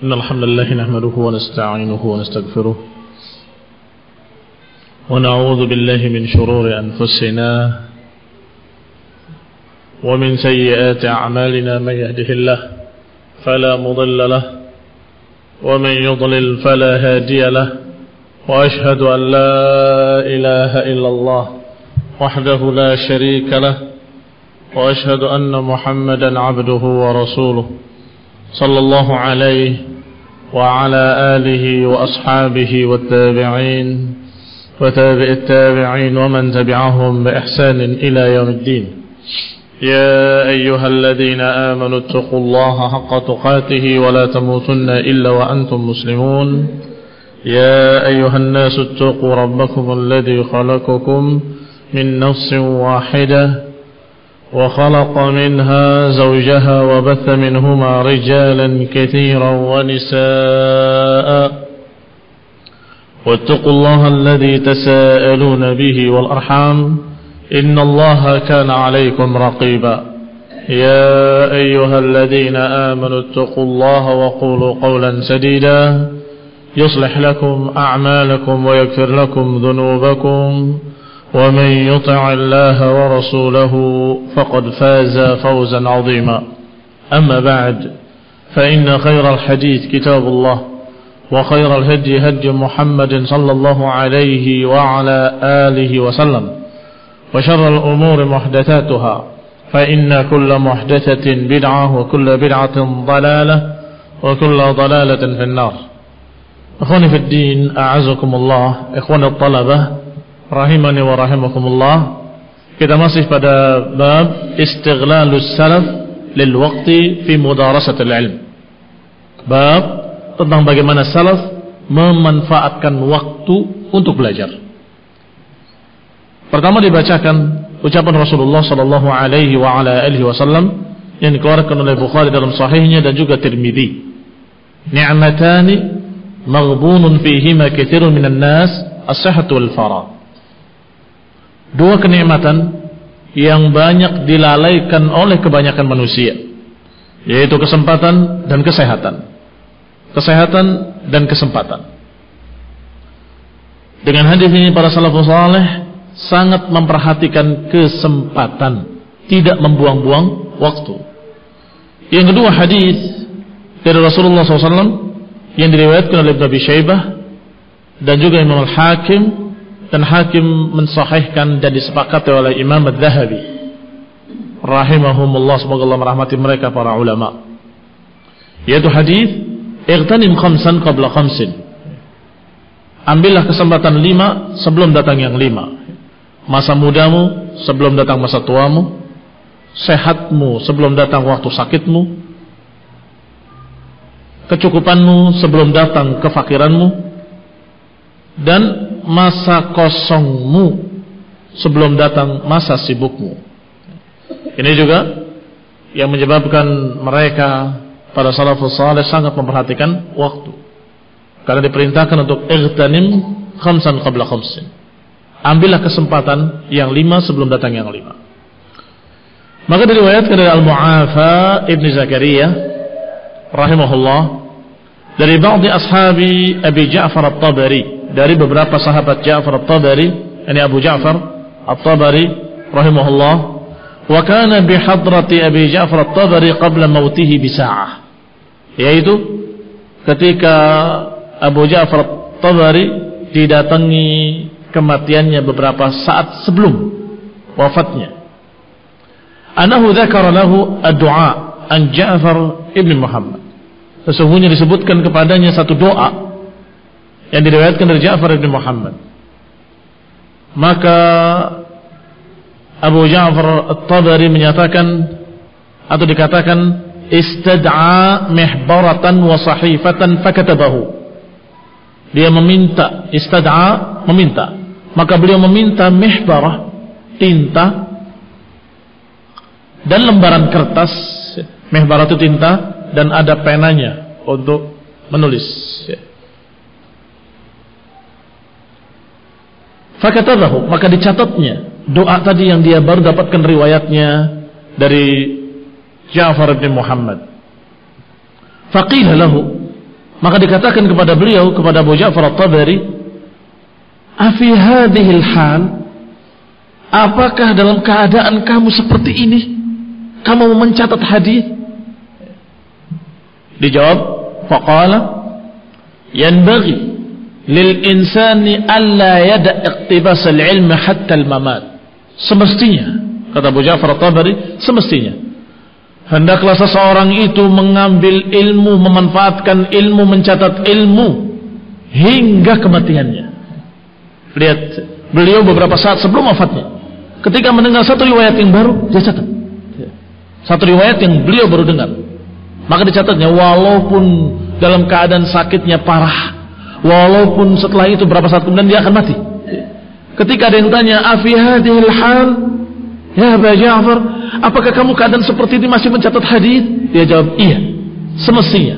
إن الحمد لله نحمده ونستعينه ونستغفره ونعوذ بالله من شرور أنفسنا ومن سيئات أعمالنا من يهده الله فلا مضل له ومن يضلل فلا هادي له وأشهد أن لا إله إلا الله وحده لا شريك له وأشهد أن محمدا عبده ورسوله صلى الله عليه وعلى آله وأصحابه والتابعين وتابع التابعين ومن تبعهم بإحسان إلى يوم الدين. يا أيها الذين آمنوا اتقوا الله حق تقاته ولا تموتن إلا وأنتم مسلمون. يا أيها الناس اتقوا ربكم الذي خلقكم من نفس واحدة وخلق منها زوجها وبث منهما رجالا كثيرا ونساء واتقوا الله الذي تساءلون به والأرحام إن الله كان عليكم رقيبا. يا أيها الذين آمنوا اتقوا الله وقولوا قولا سديدا يصلح لكم أعمالكم ويغفر لكم ذنوبكم ومن يطع الله ورسوله فقد فاز فوزا عظيما. أما بعد فإن خير الحديث كتاب الله وخير الهدي هدي محمد صلى الله عليه وعلى آله وسلم وشر الأمور محدثاتها فإن كل محدثة بدعة وكل بدعة ضلالة وكل ضلالة في النار. أخواني في الدين أعزكم الله. إخواني الطلبة rahimani wa rahimakumullah. Kita masih pada bab istighlalus salaf lil waqti fi mudarasatil ilm. Bab tentang bagaimana salaf memanfaatkan waktu untuk belajar. Pertama dibacakan ucapan Rasulullah sallallahu alaihi wa ala alihi wasallam yang dikeluarkan oleh Bukhari dalam sahihnya dan juga Tirmidzi. Ni'matani maghbunun fihima katsirun minan nas as-sihhatu wal faragh. Dua kenikmatan yang banyak dilalaikan oleh kebanyakan manusia, yaitu kesempatan dan kesehatan. Kesehatan dan kesempatan. Dengan hadis ini para salafus saleh sangat memperhatikan kesempatan, tidak membuang-buang waktu. Yang kedua hadis dari Rasulullah SAW yang diriwayatkan oleh Ibnu Abi Syaibah dan juga Imam Al-Hakim, dan Hakim mensahihkan dan disepakati oleh Imam Adz-Dzahabi rahimahumullah, semoga Allah merahmati mereka para ulama, yaitu hadis ightanim khamsan qabla khamsin. Ambillah kesempatan 5 sebelum datang yang 5. Masa mudamu sebelum datang masa tuamu, sehatmu sebelum datang waktu sakitmu, kecukupanmu sebelum datang kefakiranmu, dan masa kosongmu sebelum datang masa sibukmu. Ini juga yang menyebabkan mereka pada salafus saleh sangat memperhatikan waktu, karena diperintahkan untuk ightanim khamsan qabla khamsin. Ambillah kesempatan yang 5 sebelum datang yang 5. Maka diriwayatkan dari Al-Mu'afa Ibn Zakaria rahimahullah dari ba'di ashabi Abi Ja'far At-Tabari, dari beberapa sahabat Ja'far At-Tabari, ini Abu Ja'far At-Tabari rahimahullah, wa kana bi hadrati Abi Ja'far At-Tabari qabla mautihi bi sa'ah, yaitu ketika Abu Ja'far At-Tabari didatangi kematiannya beberapa saat sebelum wafatnya. Anahu dzakara lahu ad-du'a an Ja'far ibn Muhammad. Sesungguhnya disebutkan kepadanya satu doa yang diriwayatkan dari Ja'far ibn Muhammad. Maka Abu Ja'far At-Tabari menyatakan atau dikatakan istad'a mihbaratan wa sahifatan fakatabahu. Dia meminta, istad'a meminta, maka beliau meminta mihbarah, tinta, dan lembaran kertas. Mihbarah itu tinta dan ada penanya untuk menulis. Fakatabahu, maka dicatatnya doa tadi yang dia baru dapatkan riwayatnya dari Ja'far bin Muhammad. Faqila lahu, Maka dikatakan kepada beliau, kepada Abu Ja'far At-Tabari, afi hadhil hal, apakah dalam keadaan kamu seperti ini kamu mencatat hadis? Dijawab, faqala yanbaghi lil insani alla yada iqtibas al-ilm hatta al-mamat. Semestinya, kata Abu Ja'far At-Tabari, semestinya hendaklah seseorang itu mengambil ilmu, memanfaatkan ilmu, mencatat ilmu hingga kematiannya. Lihat, beliau beberapa saat sebelum wafatnya, ketika mendengar satu riwayat yang baru, dia catat. Satu riwayat yang beliau baru dengar, maka dicatatnya, walaupun dalam keadaan sakitnya parah, walaupun setelah itu berapa saat kemudian dia akan mati. Ketika ada yang tanya, afi hadhil hal, ya Abu Ja'far, apakah kamu keadaan seperti ini masih mencatat hadis? Dia jawab, iya, semestinya.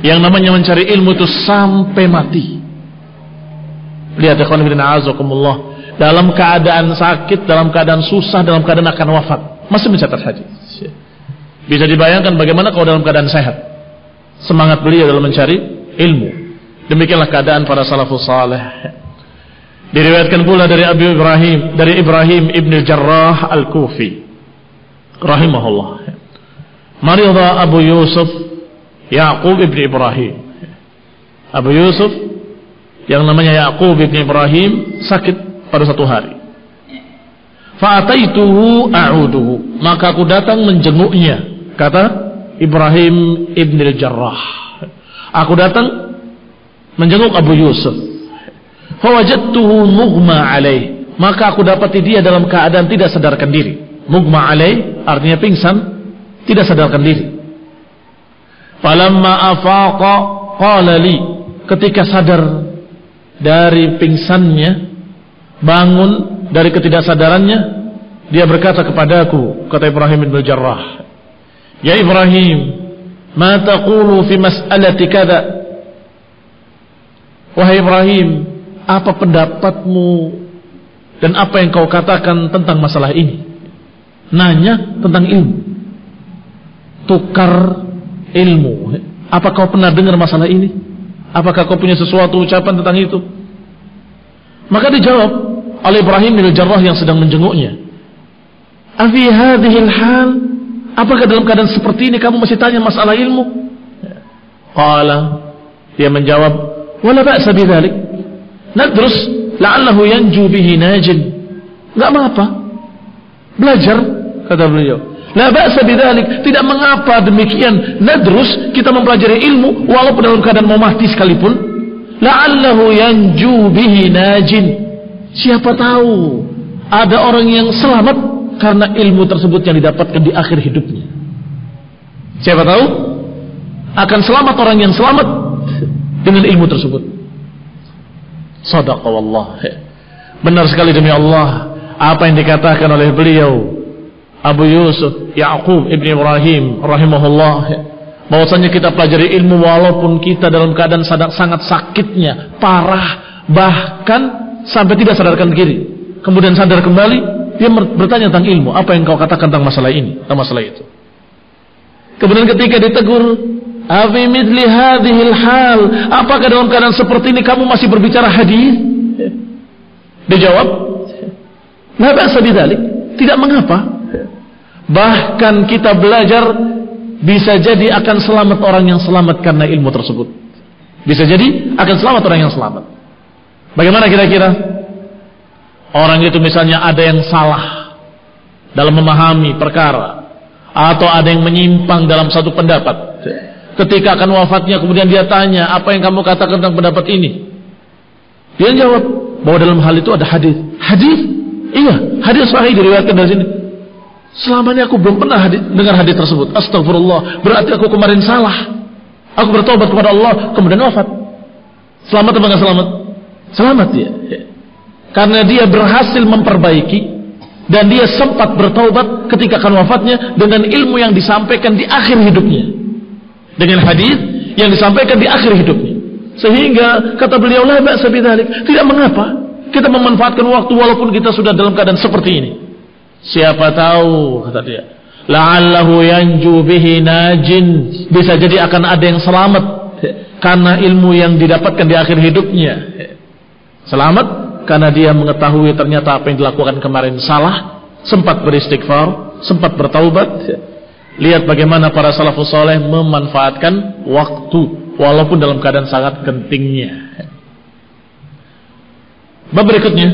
Yang namanya mencari ilmu itu sampai mati. Lihat, ikhwan fillah, azakumullah, dalam keadaan sakit, dalam keadaan susah, dalam keadaan akan wafat, masih mencatat hadis. Bisa dibayangkan bagaimana kalau dalam keadaan sehat, semangat beliau dalam mencari ilmu. Demikianlah keadaan para salafus saleh. Diriwayatkan pula dari Ibrahim ibn Jarrah Al-Kufi rahimahullah, maridha Abu Yusuf Ya'qub ibn Ibrahim. Abu Yusuf yang namanya Ya'qub ibn Ibrahim sakit pada satu hari. Fa'ataituhu a'uduhu, maka aku datang menjenguknya, kata Ibrahim ibn Jarrah. Aku datang menjenguk Abu Yusuf. Fawajadtuhu mughma alaih, maka aku dapati dia dalam keadaan tidak sadarkan diri. Mughma alaih artinya pingsan, tidak sadarkan diri. Falamma afaqa qala li, ketika sadar dari pingsannya, bangun dari ketidaksadarannya, dia berkata kepadaku, kata Ibrahim bin Jarrah, ya Ibrahim, ma taqulu fi mas'alati kadza? Wahai Ibrahim, apa pendapatmu dan apa yang kau katakan tentang masalah ini? Nanya tentang ilmu, tukar ilmu. Apa kau pernah dengar masalah ini? Apakah kau punya sesuatu ucapan tentang itu? Maka dijawab oleh Ibrahim bin Jarrah yang sedang menjenguknya, afi hadhil hal, apakah dalam keadaan seperti ini kamu masih tanya masalah ilmu? Qala, dia menjawab, wala ba'sa bidzalik, nadrus la'allahu yanju bihi najin. Enggak mengapa, belajar, kata beliau. La ba'sa bidzalik, tidak mengapa demikian. Nadrus, kita mempelajari ilmu walaupun dalam keadaan mau mati sekalipun. La'allahu yanju bihi najin, siapa tahu ada orang yang selamat karena ilmu tersebut yang didapatkan di akhir hidupnya. Siapa tahu akan selamat orang yang selamat dengan ilmu tersebut. Shadaqa wallah. Benar sekali demi Allah apa yang dikatakan oleh beliau Abu Yusuf Ya'qub ibn Ibrahim rahimahullah, bahwasanya kita pelajari ilmu walaupun kita dalam keadaan sangat sakitnya, parah, bahkan sampai tidak sadarkan diri. Kemudian sadar kembali, dia bertanya tentang ilmu. Apa yang kau katakan tentang masalah ini, tentang masalah itu? Kemudian ketika ditegur, afi mithli hadhil hal, apakah dalam keadaan seperti ini kamu masih berbicara hadis? Dijawab, la ba'sa bidzalik, tidak mengapa. Bahkan kita belajar bisa jadi akan selamat orang yang selamat karena ilmu tersebut. Bisa jadi akan selamat orang yang selamat. Bagaimana kira-kira? Orang itu misalnya ada yang salah dalam memahami perkara, atau ada yang menyimpang dalam satu pendapat. Ketika akan wafatnya kemudian dia tanya, apa yang kamu katakan tentang pendapat ini? Dia jawab bahwa dalam hal itu ada hadis. Hadis? Iya, hadis sahih diriwayatkan dari sini. Selama ini aku belum pernah dengar hadis tersebut. Astagfirullah, berarti aku kemarin salah. Aku bertobat kepada Allah, kemudian wafat. Selamat atau enggak selamat? Selamat dia. Karena dia berhasil memperbaiki, dan dia sempat bertaubat ketika akan wafatnya dengan ilmu yang disampaikan di akhir hidupnya, dengan hadis yang disampaikan di akhir hidupnya. Sehingga kata beliau, la ba'sa bidzalik, tidak mengapa kita memanfaatkan waktu walaupun kita sudah dalam keadaan seperti ini. Siapa tahu, kata dia, la'allahu yanju bihi najin, bisa jadi akan ada yang selamat karena ilmu yang didapatkan di akhir hidupnya. Selamat karena dia mengetahui ternyata apa yang dilakukan kemarin salah, sempat beristighfar, sempat bertaubat. Lihat bagaimana para salafus saleh memanfaatkan waktu walaupun dalam keadaan sangat gentingnya. Bab berikutnya,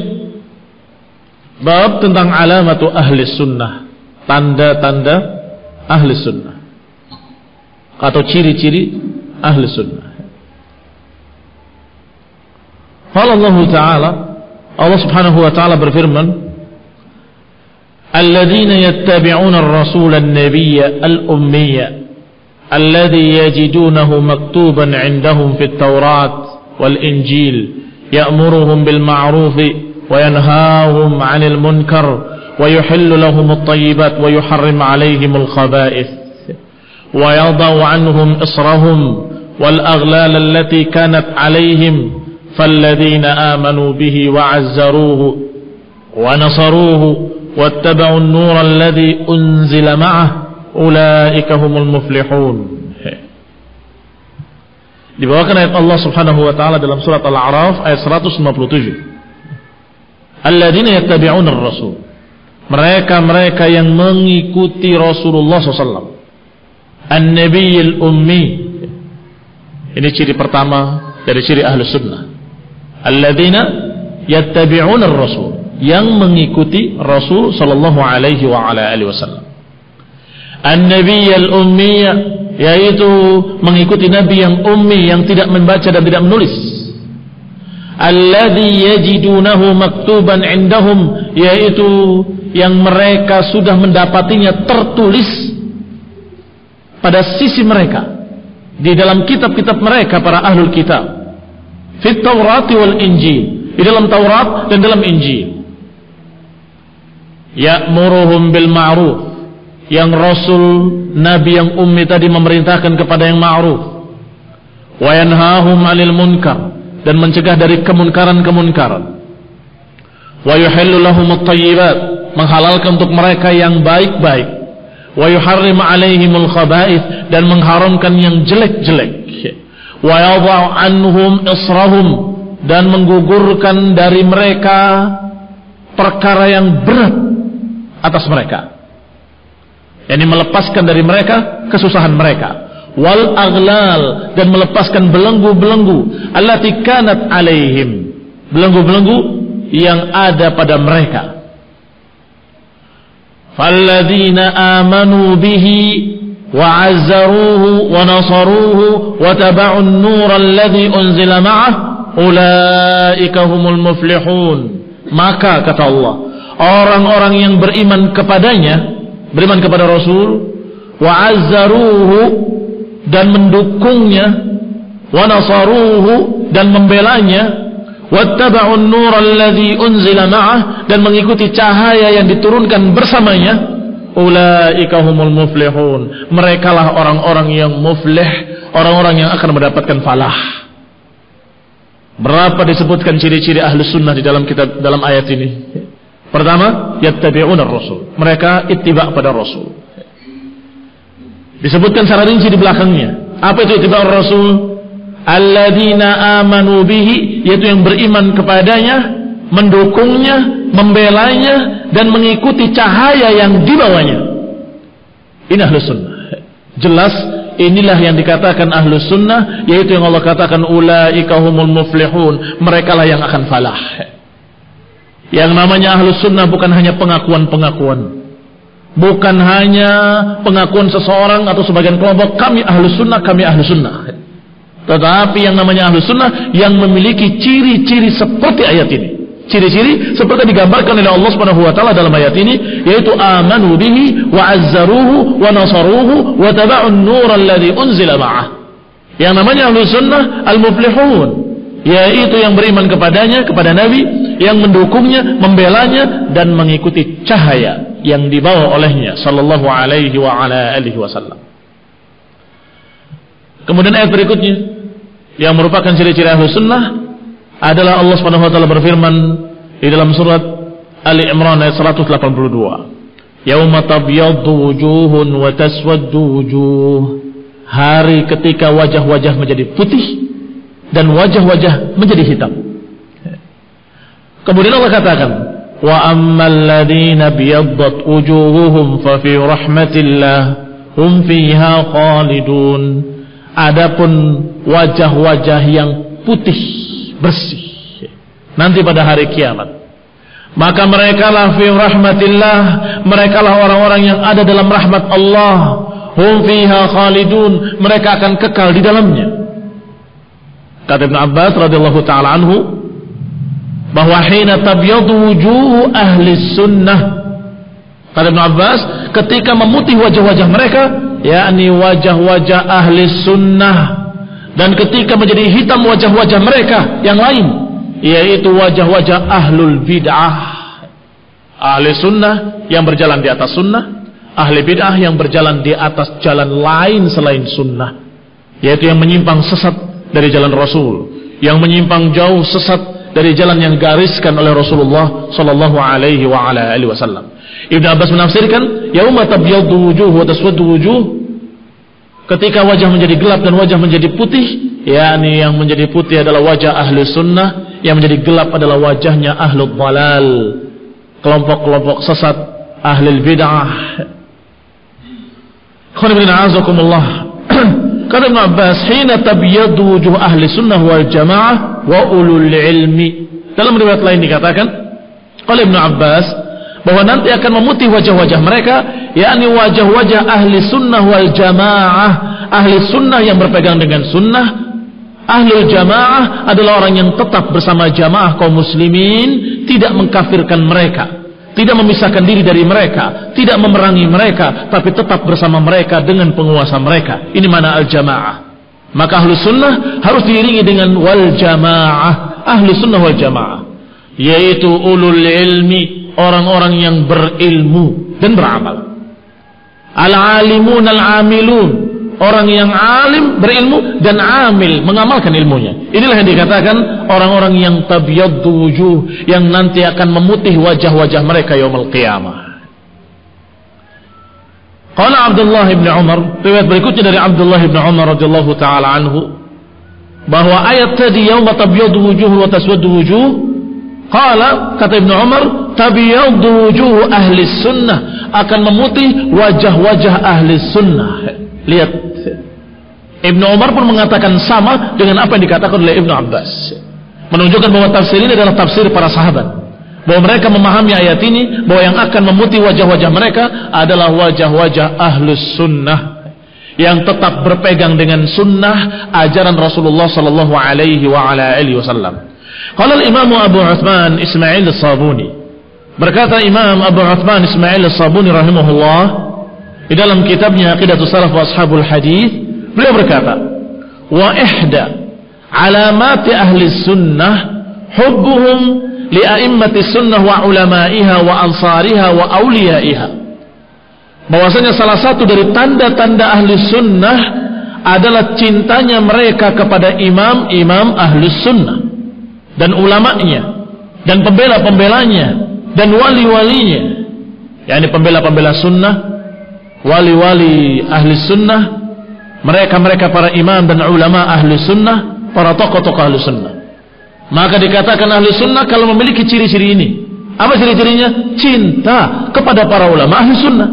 bab tentang alamatu ahli sunnah, tanda-tanda ahli sunnah atau ciri-ciri ahli sunnah. Allah Ta'ala, Allah Subhanahu wa Ta'ala berfirman, "Alladzina yattabi'una ar-rasula an-nabiyya al-ummiyya alladhi yajidunahu maktuban 'indahum fit Taurat wal Injil ya'muruhum bil ma'ruf wa yanhahum 'anil munkar wa yuhillu lahum at-tayyibat wa yuharrimu 'alayhim al-khaba'ith wa yadh'u 'anhum israhum wal aghlal allati kanat 'alayhim فالذين آمنوا به وعزروه ونصروه واتبعوا النور الذي أنزل معه أولئك هم المفلحون." Dibawakan ayat Allah Subhanahu wa taala dalam surat Al-A'raf ayat 157. Alladzina yattabi'una ar-rasul. Mereka yang mengikuti Rasulullah SAW. An-Nabiyil Ummi. Ini ciri pertama dari ciri ahli sunnah. Alladzina yattabi'una ar-rasul, yang mengikuti Rasul sallallahu alaihi wa ala alihi wasallam. An-Nabiyyul Ummiyya, yaitu mengikuti nabi yang ummi, yang tidak membaca dan tidak menulis. Alladzi yajidunahu maktuban 'indahum, yaitu yang mereka sudah mendapatinya tertulis pada sisi mereka di dalam kitab-kitab mereka para ahlul kitab. Fit Taurat wal Injil, di dalam Taurat dan dalam Injil. Ya'muruhum bil ma'ruf, yang Rasul Nabi yang ummi tadi memerintahkan kepada yang ma'ruf. Wa yanhahum 'anil munkar, dan mencegah dari kemunkaran-kemunkaran. Wa yuhillu lahum at-tayyibat, menghalalkan untuk mereka yang baik-baik. Wa yuharrimu 'alaihimul khaba'ith, dan mengharamkan yang jelek-jelek. Wa yadh'u anhum israhum, dan menggugurkan dari mereka perkara yang berat atas mereka, yakni melepaskan dari mereka kesusahan mereka. Wal aghlal, dan melepaskan belenggu-belenggu allati kanat alaihim, belenggu-belenggu yang ada pada mereka. Falladzina amanu bihi وعزروه ونصروه وتبعوا النور الذي أنزل معه أولئك هم المفلحون. Maka kata Allah, orang-orang yang beriman kepadanya, beriman kepada Rasul, wa'azzaruhu, dan mendukungnya, wa nasaruhu, dan membelanya, wattaba'un nur alladhi unzila ma'ah, dan mengikuti cahaya yang diturunkan bersamanya. Ulaika humul muflihun. Merekalah orang-orang yang muflih, orang-orang yang akan mendapatkan falah. Berapa disebutkan ciri-ciri ahli sunnah di dalam kitab, dalam ayat ini? Pertama, yattabi'una ar-rasul, mereka ittiba' pada Rasul. Disebutkan secara rinci di belakangnya. Apa itu ittiba' ar-rasul? Alladzina amanu bihi, yaitu yang beriman kepadanya, mendukungnya, membelanya, dan mengikuti cahaya yang dibawanya. Ini ahlu sunnah. Jelas inilah yang dikatakan ahlu sunnah, yaitu yang Allah katakan ulaika humul muflihun, merekalah yang akan falah. Yang namanya ahlu sunnah bukan hanya pengakuan-pengakuan, bukan hanya pengakuan seseorang atau sebagian kelompok, kami ahlu sunnah, kami ahlu sunnah. Tetapi yang namanya ahlu sunnah yang memiliki ciri-ciri seperti ayat ini. Ciri-ciri seperti digambarkan oleh Allah Subhanahu wa taala dalam ayat ini, yaitu amanu bihi wa azzaruhu wa nasaruhu wa taba'un nur alladhi unzila ma'ah. Yang namanya ahlu sunnah al-muflihun, yaitu yang beriman kepadanya, kepada Nabi, yang mendukungnya, membelanya, dan mengikuti cahaya yang dibawa olehnya sallallahu alaihi wa ala alihi wasallam. Kemudian ayat berikutnya yang merupakan ciri-ciri ahlu sunnah adalah Allah Subhanahu wa taala berfirman di dalam surat Ali Imran ayat 182. Yauma tabyaddu wujuhun wa taswaddu wujuh. hari ketika wajah-wajah menjadi putih dan wajah-wajah menjadi hitam. Kemudian Allah katakan, wa ammal ladzina biyaddat wujuhuhum fa fi rahmatillah hum fiha khalidun. Adapun wajah-wajah yang putih bersih nanti pada hari kiamat, maka mereka lah fi rahmatillah, mereka lah orang-orang yang ada dalam rahmat Allah. Hum fiha khalidun, mereka akan kekal di dalamnya. Kata Ibnu Abbas radhiyallahu taala anhu bahwa hina tabyadu wujuh ahli sunnah, kata Ibnu Abbas, ketika memutih wajah-wajah mereka, yakni wajah-wajah ahli sunnah, dan ketika menjadi hitam wajah-wajah mereka yang lain, yaitu wajah-wajah ahlul bid'ah. Ahli sunnah yang berjalan di atas sunnah, ahli bid'ah yang berjalan di atas jalan lain selain sunnah, yaitu yang menyimpang sesat dari jalan Rasul, yang menyimpang jauh sesat dari jalan yang gariskan oleh Rasulullah sallallahu alaihi wa ala alihi wasallam. Ibnu Abbas menafsirkan, yauma tabyaddu wujuh wa taswaddu wujuh, ketika wajah menjadi gelap dan wajah menjadi putih, yakni yang menjadi putih adalah wajah ahli sunnah, yang menjadi gelap adalah wajahnya ahlul dhalal, kelompok-kelompok sesat, ahli bid'ah. Kata Ibnu Abbas, hina tabyaddu wujuh ahli sunnah wal jamaah wa ulul ilmi. Dalam riwayat lain dikatakan oleh Ibnu Abbas bahwa nanti akan memutih wajah-wajah mereka, yakni wajah-wajah ahli sunnah wal jamaah. Ahli sunnah yang berpegang dengan sunnah, ahli jamaah adalah orang yang tetap bersama jamaah kaum muslimin, tidak mengkafirkan mereka, tidak memisahkan diri dari mereka, tidak memerangi mereka, tapi tetap bersama mereka dengan penguasa mereka. Ini mana al-jamaah. Maka ahlu sunnah harus diiringi dengan wal jamaah. Ahlu sunnah wal jamaah, yaitu ulul ilmi, orang-orang yang berilmu dan beramal. Al-alimun al-amilun, orang yang alim, berilmu dan amil, mengamalkan ilmunya. Inilah yang dikatakan orang-orang yang tabyaddu wujuh, yang nanti akan memutih wajah-wajah mereka yaumul qiyamah. Qala Abdullah bin Umar, riwayat berikutnya dari Abdullah bin Umar radhiyallahu taala anhu, bahwa ayat tadi yauma tabyaddu wujuh wa taswaddu wujuh, qala, kata Ibnu Umar, tabyaddu wujuh ahli sunnah, akan memutih wajah-wajah ahli sunnah. Lihat, Ibnu Umar pun mengatakan sama dengan apa yang dikatakan oleh Ibnu Abbas, menunjukkan bahwa tafsir ini adalah tafsir para sahabat, bahwa mereka memahami ayat ini, bahwa yang akan memutih wajah-wajah mereka adalah wajah-wajah ahlus sunnah, yang tetap berpegang dengan sunnah ajaran Rasulullah sallallahu alaihi wa ala alihi wasallam. Qala al-Imam Abu Uthman Ismail as-Sabuni, berkata Imam Abu Uthman Ismail as-Sabuni rahimahullah di dalam kitabnya Aqidatus Salaf wa Ashabul Hadis, beliau berkata, wa ihda alamati ahli sunnah hubbuhum li a'immati sunnah wa ulamaiha wa ansariha wa awliyaiha. Bahwasanya salah satu dari tanda-tanda ahli sunnah adalah cintanya mereka kepada imam-imam ahli sunnah dan ulamanya dan pembela-pembelanya dan wali-walinya, yakni pembela-pembela sunnah, wali-wali ahli sunnah, mereka-mereka para imam dan ulama ahli sunnah, para tokoh-tokoh ahli sunnah. Maka dikatakan ahli sunnah kalau memiliki ciri-ciri ini. Apa ciri-cirinya? Cinta kepada para ulama ahli sunnah.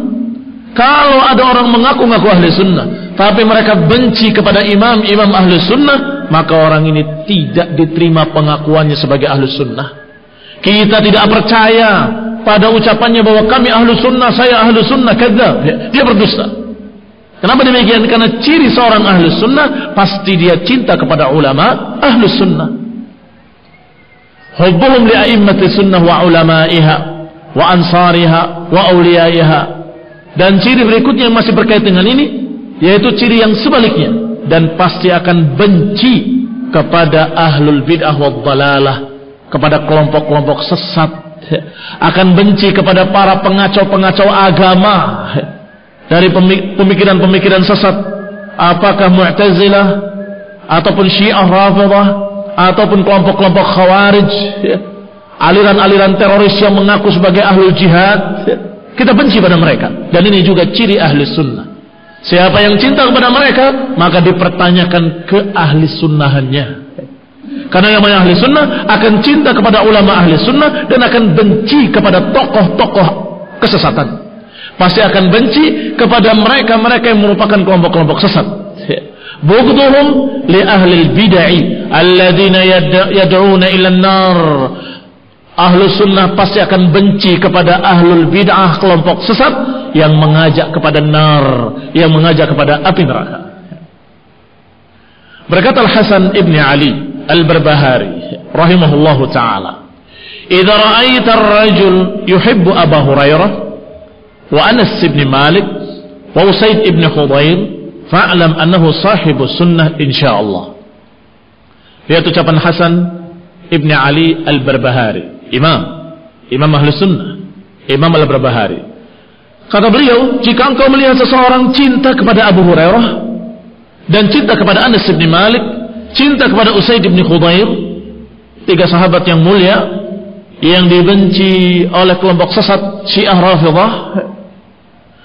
Kalau ada orang mengaku-ngaku ahli sunnah, tapi mereka benci kepada imam-imam ahli sunnah, maka orang ini tidak diterima pengakuannya sebagai ahli sunnah. Kita tidak percaya pada ucapannya bahwa kami ahlu sunnah, saya ahlu sunnah, kadzab. Dia berdusta. Kenapa demikian? Karena ciri seorang ahlu sunnah pasti dia cinta kepada ulama ahlu sunnah. Hubbuhum li a'immati sunnah wa ulamaiha wa ansariha wa awliyaiha. Dan ciri berikutnya yang masih berkait dengan ini, yaitu ciri yang sebaliknya, dan pasti akan benci kepada ahlul bid'ah wa dhalalah, kepada kelompok-kelompok sesat, akan benci kepada para pengacau-pengacau agama dari pemikiran-pemikiran sesat, apakah Mu'tazilah ataupun Syiah Rafidhah ataupun kelompok-kelompok Khawarij, aliran-aliran teroris yang mengaku sebagai ahlul jihad. Kita benci pada mereka, dan ini juga ciri ahli sunnah. Siapa yang cinta kepada mereka, maka dipertanyakan ke ahli sunnahannya. Karena yang namanya ahli sunnah akan cinta kepada ulama ahli sunnah dan akan benci kepada tokoh-tokoh kesesatan. Pasti akan benci kepada mereka-mereka yang merupakan kelompok-kelompok sesat. Bughdhuhum li ahli bid'ah alladzina yad'una ila an-nar. Ahlus sunnah pasti akan benci kepada ahlul bid'ah, kelompok sesat yang mengajak kepada nar, yang mengajak kepada api neraka. Berkata Al-Hasan ibn Ali Al-Barbahari rahimahullahu ta'ala, idza ra'aita ar-rajul yuhibbu Abu Hurairah wa Anas ibn Malik wa Usaid ibn Hudayr fa'lam annahu sahibu sunnah insyaallah. Lihat ucapan Hasan ibn Ali Al-Barbahari, Imam ahli sunnah, Imam Al-Barbahari. Kata beliau, jika engkau melihat seseorang cinta kepada Abu Hurairah dan cinta kepada Anas bin Malik, cinta kepada Usaid bin Khudair, 3 sahabat yang mulia yang dibenci oleh kelompok sesat Syiah Rafidhah,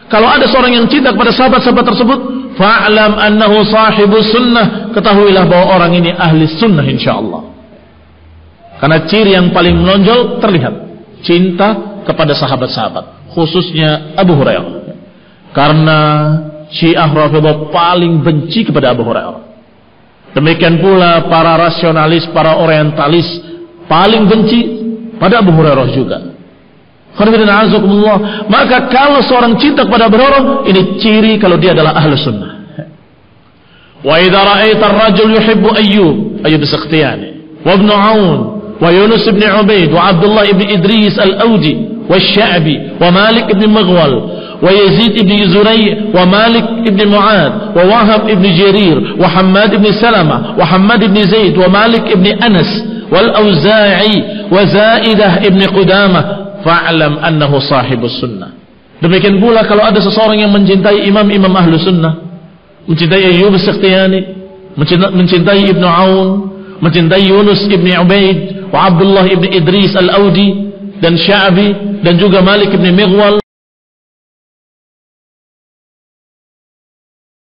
kalau ada seorang yang cinta kepada sahabat-sahabat tersebut, fa'lam annahu sahibus sunnah, ketahuilah bahwa orang ini ahli sunnah insyaallah. Karena ciri yang paling menonjol terlihat cinta kepada sahabat-sahabat, khususnya Abu Hurairah. Karena Syiah Rafidhah paling benci kepada Abu Hurairah. Demikian pula para rasionalis, para orientalis paling benci pada Abu Hurairah juga. Maka kalau seorang cinta kepada Abu Hurairah, ini ciri kalau dia adalah ahlu sunnah. Wa idza ra'aita ar-rajul yuhibbu Ayyub as-Sakhtiyani wa Ibn Aun wa Yunus ibn Ubaid wa Abdullah ibn Idris al-Awdi wa Sya'bi wa Malik ibn Maghwal wa Yazid ibn Zuray wa Malik ibn Mu'ad wa Wahab ibn Jarir wa Hammad ibn Salama wa Hammad ibn Zaid wa Malik ibn Anas wal Auza'i wa Zaidah ibn Qudamah, fa'lam annahu sahibus sunnah. Demikian pula kalau ada seseorang yang mencintai imam-imam ahlu sunnah, mencintai Ayyub as-Sakhtiyani, mencintai Ibn Aun, mencintai Yunus ibn Ubaid wa Abdullah ibn Idris al-Awdi dan Sya'bi dan juga Malik ibn Maghwal